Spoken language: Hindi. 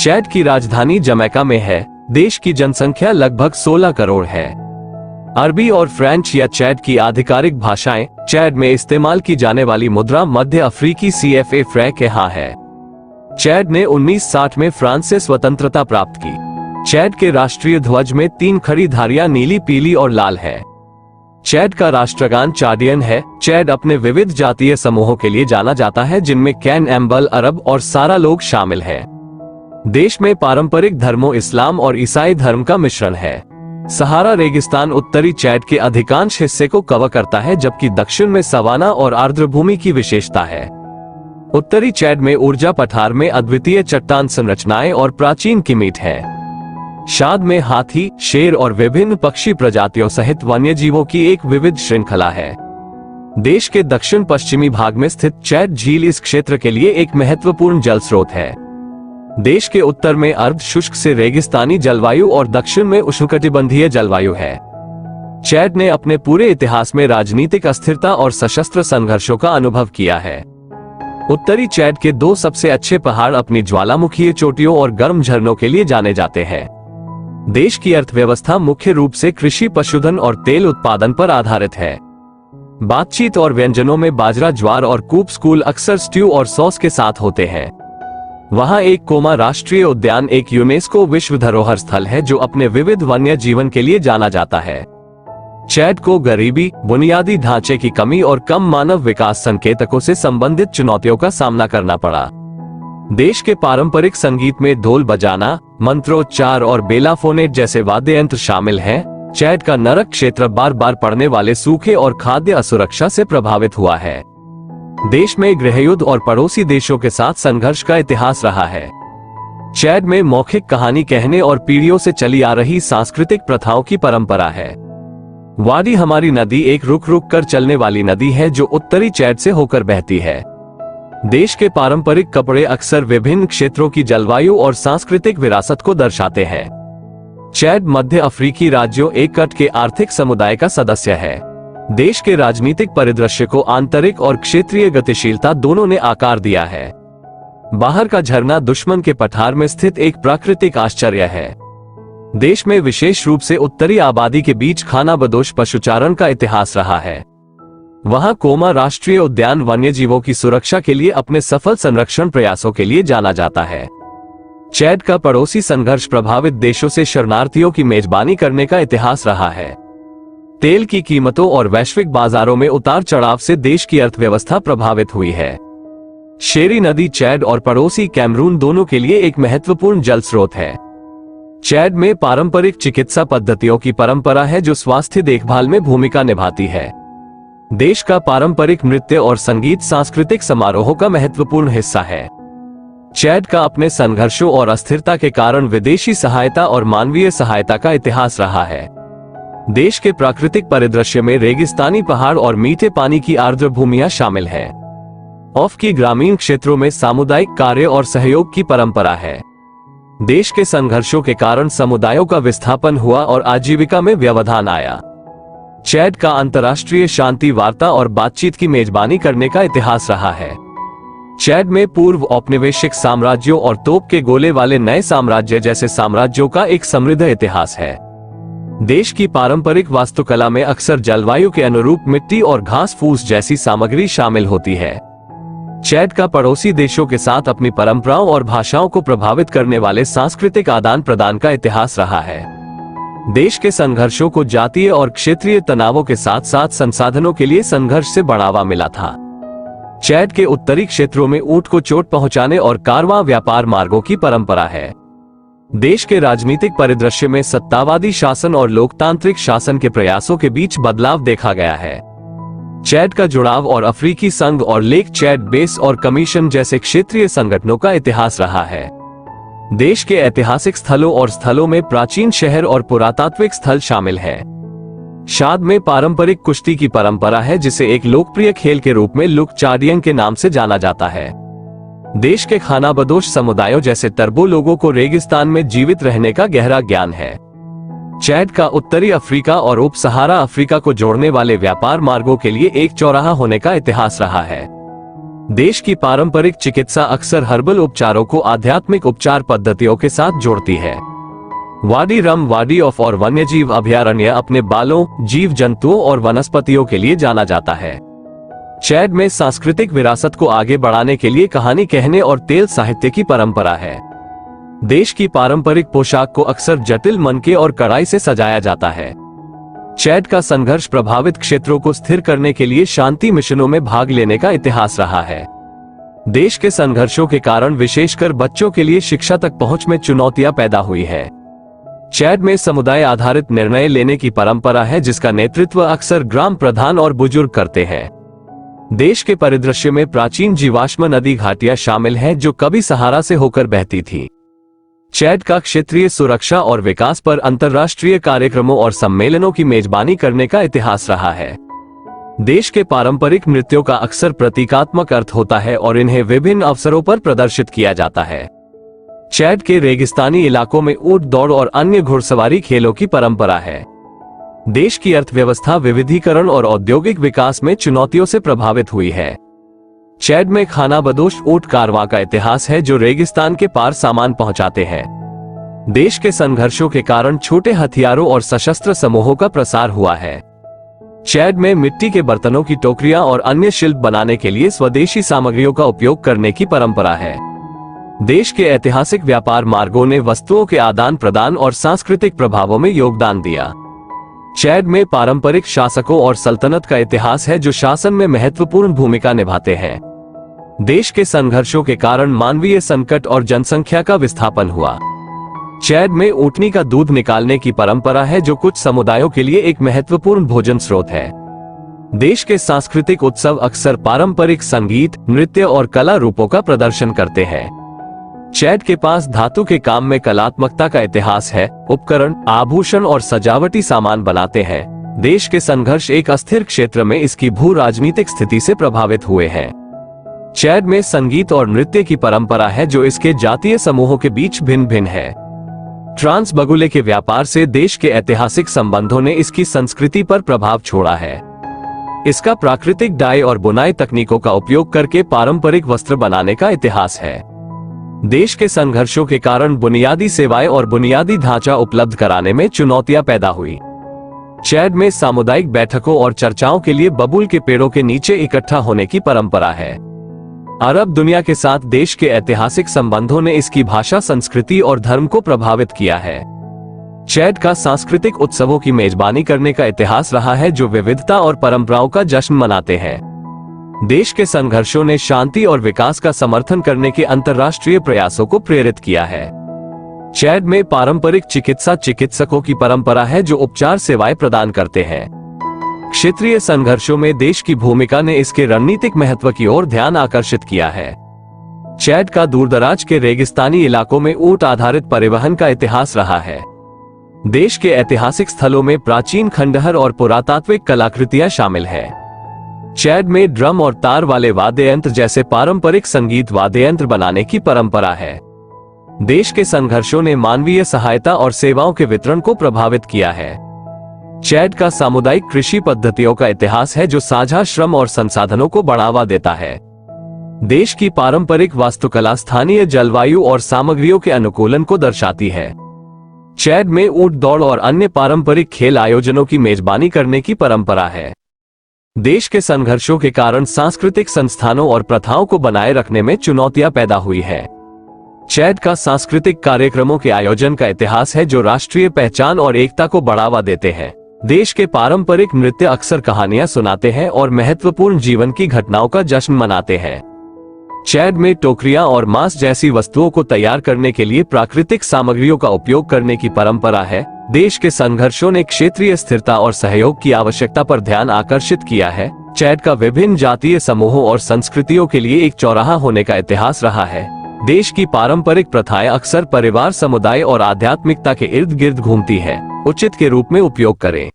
चैड की राजधानी जमैका में है। देश की जनसंख्या लगभग 16 करोड़ है। अरबी और फ्रेंच या चैड की आधिकारिक भाषाएं। चैड में इस्तेमाल की जाने वाली मुद्रा मध्य अफ्रीकी CFA फ्रैंक यहाँ है। चैड ने 1960 में फ्रांस से स्वतंत्रता प्राप्त की। चैड के राष्ट्रीय ध्वज में 3 खड़ी धारियां नीली, पीली और लाल है। चैड का राष्ट्रगान चाडियन है। चैड अपने विविध जातीय समूहों के लिए जाना जाता है, जिनमें कैन, एम्बल, अरब और सारा लोग शामिल हैं। देश में पारंपरिक धर्मों इस्लाम और ईसाई धर्म का मिश्रण है। सहारा रेगिस्तान उत्तरी चैड के अधिकांश हिस्से को कवर करता है, जबकि दक्षिण में सवाना और आर्द्रभूमि की विशेषता है। उत्तरी चैड में ऊर्जा पठार में अद्वितीय चट्टान संरचनाएं और प्राचीन कीमीट है। शाद में हाथी, शेर और विभिन्न पक्षी प्रजातियों सहित वन्यजीवों की एक विविध श्रृंखला है। देश के दक्षिण पश्चिमी भाग में स्थित चैड झील इस क्षेत्र के लिए एक महत्वपूर्ण जल स्रोत है। देश के उत्तर में अर्ध शुष्क से रेगिस्तानी जलवायु और दक्षिण में उष्णकटिबंधीय जलवायु है। चैड ने अपने पूरे इतिहास में राजनीतिक अस्थिरता और सशस्त्र संघर्षों का अनुभव किया है। उत्तरी चैड के 2 सबसे अच्छे पहाड़ अपनी ज्वालामुखीय चोटियों और गर्म झरनों के लिए जाने जाते हैं। देश की अर्थव्यवस्था मुख्य रूप से कृषि, पशुधन और तेल उत्पादन पर आधारित है। बातचीत और व्यंजनों में बाजरा, ज्वार और कूप स्कूल अक्सर स्ट्यू और सॉस के साथ होते हैं। वहाँ एक कोमा राष्ट्रीय उद्यान एक यूनेस्को विश्व धरोहर स्थल है, जो अपने विविध वन्य जीवन के लिए जाना जाता है। चैड को गरीबी, बुनियादी ढांचे की कमी और कम मानव विकास संकेतकों से संबंधित चुनौतियों का सामना करना पड़ा। देश के पारंपरिक संगीत में ढोल बजाना, मंत्रोच्चार और बेलाफोनेट जैसे वाद्य यंत्र शामिल हैं। चैड का नरक क्षेत्र बार बार पड़ने वाले सूखे और खाद्य असुरक्षा से प्रभावित हुआ है। देश में गृहयुद्ध और पड़ोसी देशों के साथ संघर्ष का इतिहास रहा है। चैड में मौखिक कहानी कहने और पीढ़ियों से चली आ रही सांस्कृतिक प्रथाओं की परंपरा है। वाडी हमारी नदी एक रुक रुक कर चलने वाली नदी है, जो उत्तरी चैड से होकर बहती है। देश के पारंपरिक कपड़े अक्सर विभिन्न क्षेत्रों की जलवायु और सांस्कृतिक विरासत को दर्शाते हैं। चैड मध्य अफ्रीकी राज्यों एक तट के आर्थिक समुदाय का सदस्य है। देश के राजनीतिक परिदृश्य को आंतरिक और क्षेत्रीय गतिशीलता दोनों ने आकार दिया है। बाहर का झरना दुश्मन के पठार में स्थित एक प्राकृतिक आश्चर्य है। देश में विशेष रूप से उत्तरी आबादी के बीच खानाबदोश पशुचारण का इतिहास रहा है। वहां कोमा राष्ट्रीय उद्यान वन्यजीवों की सुरक्षा के लिए अपने सफल संरक्षण प्रयासों के लिए जाना जाता है। चैड का पड़ोसी संघर्ष प्रभावित देशों से शरणार्थियों की मेजबानी करने का इतिहास रहा है। तेल की कीमतों और वैश्विक बाजारों में उतार चढ़ाव से देश की अर्थव्यवस्था प्रभावित हुई है। शेरी नदी चैड और पड़ोसी कैमरून दोनों के लिए एक महत्वपूर्ण जल स्रोत है। चैड में पारंपरिक चिकित्सा पद्धतियों की परंपरा है, जो स्वास्थ्य देखभाल में भूमिका निभाती है। देश का पारंपरिक नृत्य और संगीत सांस्कृतिक समारोहों का महत्वपूर्ण हिस्सा है। चैड का अपने संघर्षों और अस्थिरता के कारण विदेशी सहायता और मानवीय सहायता का इतिहास रहा है। देश के प्राकृतिक परिदृश्य में रेगिस्तानी पहाड़ और मीठे पानी की आर्द्र भूमियां शामिल हैं। ऑफ की ग्रामीण क्षेत्रों में सामुदायिक कार्य और सहयोग की परंपरा है। देश के संघर्षों के कारण समुदायों का विस्थापन हुआ और आजीविका में व्यवधान आया। चैड का अंतर्राष्ट्रीय शांति वार्ता और बातचीत की मेजबानी करने का इतिहास रहा है। चैड में पूर्व औपनिवेशिक साम्राज्यों और तोप के गोले वाले नए साम्राज्य जैसे साम्राज्यों का एक समृद्ध इतिहास है। देश की पारंपरिक वास्तुकला में अक्सर जलवायु के अनुरूप मिट्टी और घास फूस जैसी सामग्री शामिल होती है। चैड का पड़ोसी देशों के साथ अपनी परंपराओं और भाषाओं को प्रभावित करने वाले सांस्कृतिक आदान प्रदान का इतिहास रहा है। देश के संघर्षों को जातीय और क्षेत्रीय तनावों के साथ साथ संसाधनों के लिए संघर्ष से बढ़ावा मिला था। चैड के उत्तरी क्षेत्रों में ऊंट को चोट पहुंचाने और कारवां व्यापार मार्गों की परंपरा है। देश के राजनीतिक परिदृश्य में सत्तावादी शासन और लोकतांत्रिक शासन के प्रयासों के बीच बदलाव देखा गया है। चैड का जुड़ाव और अफ्रीकी संघ और लेक चैड बेस और कमीशन जैसे क्षेत्रीय संगठनों का इतिहास रहा है। देश के ऐतिहासिक स्थलों और स्थलों में प्राचीन शहर और पुरातात्विक स्थल शामिल है। शाद में पारंपरिक कुश्ती की परंपरा है, जिसे एक लोकप्रिय खेल के रूप में लुक चाडियन के नाम से जाना जाता है। देश के खानाबदोश समुदायों जैसे टर्बो लोगों को रेगिस्तान में जीवित रहने का गहरा ज्ञान है। चैड का उत्तरी अफ्रीका और उप सहारा अफ्रीका को जोड़ने वाले व्यापार मार्गों के लिए एक चौराहा होने का इतिहास रहा है। देश की पारंपरिक चिकित्सा अक्सर हर्बल उपचारों को आध्यात्मिक उपचार पद्धतियों के साथ जोड़ती है। वाडी रम वाडी ऑफ और वन्यजीव अभयारण्य अपने बालों, जीव जंतुओं और वनस्पतियों के लिए जाना जाता है। चैड में सांस्कृतिक विरासत को आगे बढ़ाने के लिए कहानी कहने और तेल साहित्य की परंपरा है। देश की पारंपरिक पोशाक को अक्सर जटिल मनके और कढ़ाई से सजाया जाता है। चैड का संघर्ष प्रभावित क्षेत्रों को स्थिर करने के लिए शांति मिशनों में भाग लेने का इतिहास रहा है। देश के संघर्षों के कारण विशेषकर बच्चों के लिए शिक्षा तक पहुंच में चुनौतियां पैदा हुई है। चैड में समुदाय आधारित निर्णय लेने की परंपरा है, जिसका नेतृत्व अक्सर ग्राम प्रधान और बुजुर्ग करते हैं। देश के परिदृश्य में प्राचीन जीवाश्म नदी घाटियां शामिल हैं, जो कभी सहारा से होकर बहती थी। चैड का क्षेत्रीय सुरक्षा और विकास पर अंतर्राष्ट्रीय कार्यक्रमों और सम्मेलनों की मेजबानी करने का इतिहास रहा है। देश के पारंपरिक नृत्यों का अक्सर प्रतीकात्मक अर्थ होता है और इन्हें विभिन्न अवसरों पर प्रदर्शित किया जाता है। चैड के रेगिस्तानी इलाकों में ऊंट दौड़ और अन्य घुड़सवारी खेलों की परंपरा है। देश की अर्थव्यवस्था विविधीकरण और औद्योगिक विकास में चुनौतियों से प्रभावित हुई है। चैड में खानाबदोश ऊंट कारवां का इतिहास है, जो रेगिस्तान के पार सामान पहुंचाते हैं। देश के संघर्षों के कारण छोटे हथियारों और सशस्त्र समूहों का प्रसार हुआ है। चैड में मिट्टी के बर्तनों की टोकरियां और अन्य शिल्प बनाने के लिए स्वदेशी सामग्रियों का उपयोग करने की परंपरा है। देश के ऐतिहासिक व्यापार मार्गों ने वस्तुओं के आदान प्रदान और सांस्कृतिक प्रभावों में योगदान दिया। चैड में पारंपरिक शासकों और सल्तनत का इतिहास है, जो शासन में महत्वपूर्ण भूमिका निभाते हैं। देश के संघर्षों के कारण मानवीय संकट और जनसंख्या का विस्थापन हुआ। चैड में ऊँटनी का दूध निकालने की परंपरा है, जो कुछ समुदायों के लिए एक महत्वपूर्ण भोजन स्रोत है। देश के सांस्कृतिक उत्सव अक्सर पारंपरिक संगीत, नृत्य और कला रूपों का प्रदर्शन करते हैं। चैड के पास धातु के काम में कलात्मकता का इतिहास है। उपकरण, आभूषण और सजावटी सामान बनाते हैं। देश के संघर्ष एक अस्थिर क्षेत्र में इसकी भू राजनीतिक स्थिति से प्रभावित हुए हैं। चैड में संगीत और नृत्य की परंपरा है, जो इसके जातीय समूहों के बीच भिन्न भिन्न है। ट्रांस बगुले के व्यापार से देश के ऐतिहासिक संबंधों ने इसकी संस्कृति पर प्रभाव छोड़ा है। इसका प्राकृतिक डाई और बुनाई तकनीकों का उपयोग करके पारंपरिक वस्त्र बनाने का इतिहास है। देश के संघर्षों के कारण बुनियादी सेवाएं और बुनियादी ढांचा उपलब्ध कराने में चुनौतियां पैदा हुई। चैड में सामुदायिक बैठकों और चर्चाओं के लिए बबूल के पेड़ों के नीचे इकट्ठा होने की परंपरा है। अरब दुनिया के साथ देश के ऐतिहासिक संबंधों ने इसकी भाषा, संस्कृति और धर्म को प्रभावित किया है। चैड का सांस्कृतिक उत्सवों की मेजबानी करने का इतिहास रहा है, जो विविधता और परंपराओं का जश्न मनाते हैं। देश के संघर्षों ने शांति और विकास का समर्थन करने के अंतर्राष्ट्रीय प्रयासों को प्रेरित किया है। चैड में पारंपरिक चिकित्सा चिकित्सकों की परंपरा है, जो उपचार सेवाएं प्रदान करते हैं। क्षेत्रीय संघर्षों में देश की भूमिका ने इसके रणनीतिक महत्व की ओर ध्यान आकर्षित किया है। चैड का दूरदराज के रेगिस्तानी इलाकों में ऊंट आधारित परिवहन का इतिहास रहा है। देश के ऐतिहासिक स्थलों में प्राचीन खंडहर और पुरातात्विक कलाकृतियां शामिल हैं। चैड में ड्रम और तार वाले वाद्य यंत्र जैसे पारंपरिक संगीत वाद्य यंत्र बनाने की परंपरा है। देश के संघर्षों ने मानवीय सहायता और सेवाओं के वितरण को प्रभावित किया है। चैड का सामुदायिक कृषि पद्धतियों का इतिहास है, जो साझा श्रम और संसाधनों को बढ़ावा देता है। देश की पारंपरिक वास्तुकला स्थानीय जलवायु और सामग्रियों के अनुकूलन को दर्शाती है। चैड में ऊंट दौड़ और अन्य पारंपरिक खेल आयोजनों की मेजबानी करने की परंपरा है। देश के संघर्षों के कारण सांस्कृतिक संस्थानों और प्रथाओं को बनाए रखने में चुनौतियां पैदा हुई है। चैड का सांस्कृतिक कार्यक्रमों के आयोजन का इतिहास है, जो राष्ट्रीय पहचान और एकता को बढ़ावा देते हैं। देश के पारंपरिक नृत्य अक्सर कहानियां सुनाते हैं और महत्वपूर्ण जीवन की घटनाओं का जश्न मनाते हैं। चैड में टोकरियां और मांस जैसी वस्तुओं को तैयार करने के लिए प्राकृतिक सामग्रियों का उपयोग करने की परंपरा है। देश के संघर्षों ने क्षेत्रीय स्थिरता और सहयोग की आवश्यकता पर ध्यान आकर्षित किया है। चैड का विभिन्न जातीय समूहों और संस्कृतियों के लिए एक चौराहा होने का इतिहास रहा है। देश की पारंपरिक प्रथाएं अक्सर परिवार, समुदाय और आध्यात्मिकता के इर्द गिर्द घूमती है। उचित के रूप में उपयोग करें।